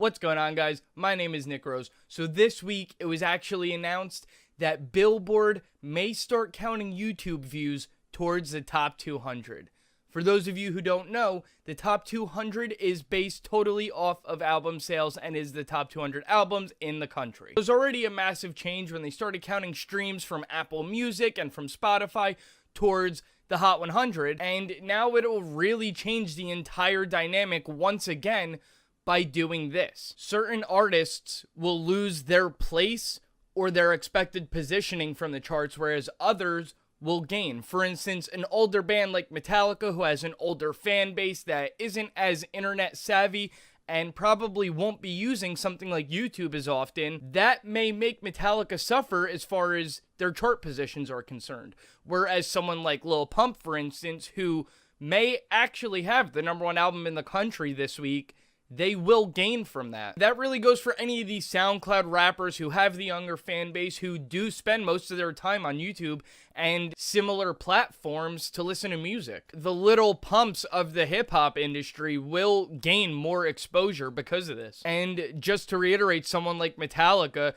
What's going on, guys? My name is Nick Rose. So this week, it was actually announced that Billboard may start counting YouTube views towards the top 200. For those of you who don't know, the top 200 is based totally off of album sales and is the top 200 albums in the country. It was already a massive change when they started counting streams from Apple Music and from Spotify towards the Hot 100, and now it will really change the entire dynamic once again by doing this. Certain artists will lose their place or their expected positioning from the charts, whereas others will gain. For instance, an older band like Metallica, who has an older fan base that isn't as internet savvy and probably won't be using something like YouTube as often, that may make Metallica suffer as far as their chart positions are concerned. Whereas someone like Lil Pump, for instance, who may actually have the #1 album in the country this week, they will gain from that. That really goes for any of these SoundCloud rappers who have the younger fan base, who do spend most of their time on YouTube and similar platforms to listen to music. The Little Pumps of the hip-hop industry will gain more exposure because of this. And just to reiterate, someone like Metallica,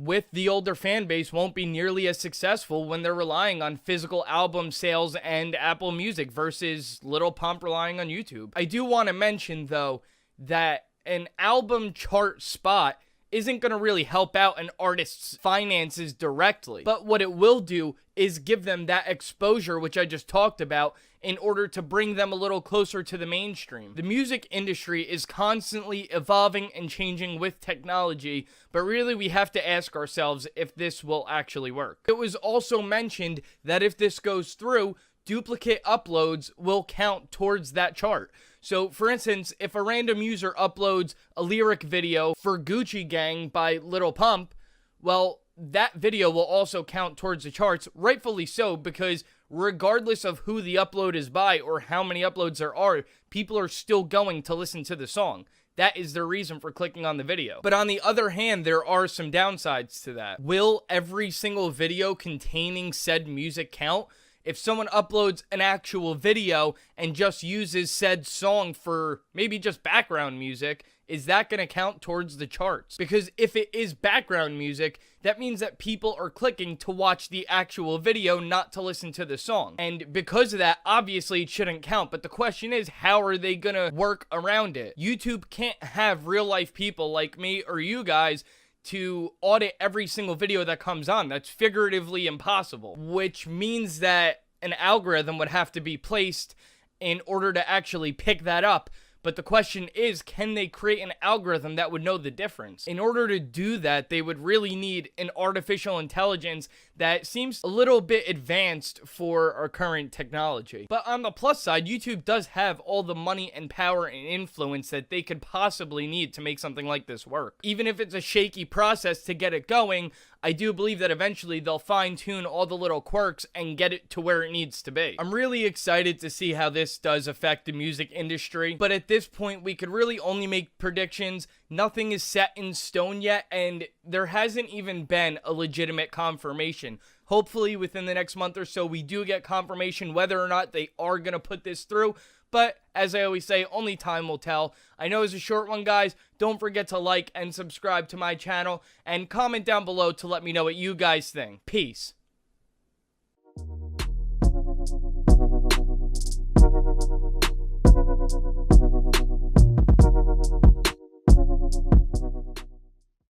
with the older fan base, won't be nearly as successful when they're relying on physical album sales and Apple Music versus Little Pump relying on YouTube. I do want to mention, though, that an album chart spot isn't going to really help out an artist's finances directly. But what it will do is give them that exposure, which I just talked about, in order to bring them a little closer to the mainstream. The music industry is constantly evolving and changing with technology, but really we have to ask ourselves if this will actually work. It was also mentioned that if this goes through, duplicate uploads will count towards that chart. So, for instance, if a random user uploads a lyric video for Gucci Gang by Lil Pump, well, that video will also count towards the charts, rightfully so, because regardless of who the upload is by or how many uploads there are, people are still going to listen to the song. That is the reason for clicking on the video. But on the other hand, there are some downsides to that. Will every single video containing said music count? If someone uploads an actual video and just uses said song for maybe just background music, is that going to count towards the charts? Because if it is background music, that means that people are clicking to watch the actual video, not to listen to the song. And because of that, obviously it shouldn't count. But the question is, how are they going to work around it? YouTube can't have real life people like me or you guys to audit every single video that comes on. That's figuratively impossible, which means that an algorithm would have to be placed in order to actually pick that up. But the question is, can they create an algorithm that would know the difference? In order to do that, they would really need an artificial intelligence that seems a little bit advanced for our current technology. But on the plus side, YouTube does have all the money and power and influence that they could possibly need to make something like this work. Even if it's a shaky process to get it going, I do believe that eventually they'll fine-tune all the little quirks and get it to where it needs to be. I'm really excited to see how this does affect the music industry, but at this point, we could really only make predictions. Nothing is set in stone yet, and there hasn't even been a legitimate confirmation. Hopefully, within the next month or so, we do get confirmation whether or not they are going to put this through. But, as I always say, only time will tell. I know it's a short one, guys. Don't forget to like and subscribe to my channel, and comment down below to let me know what you guys think. Peace.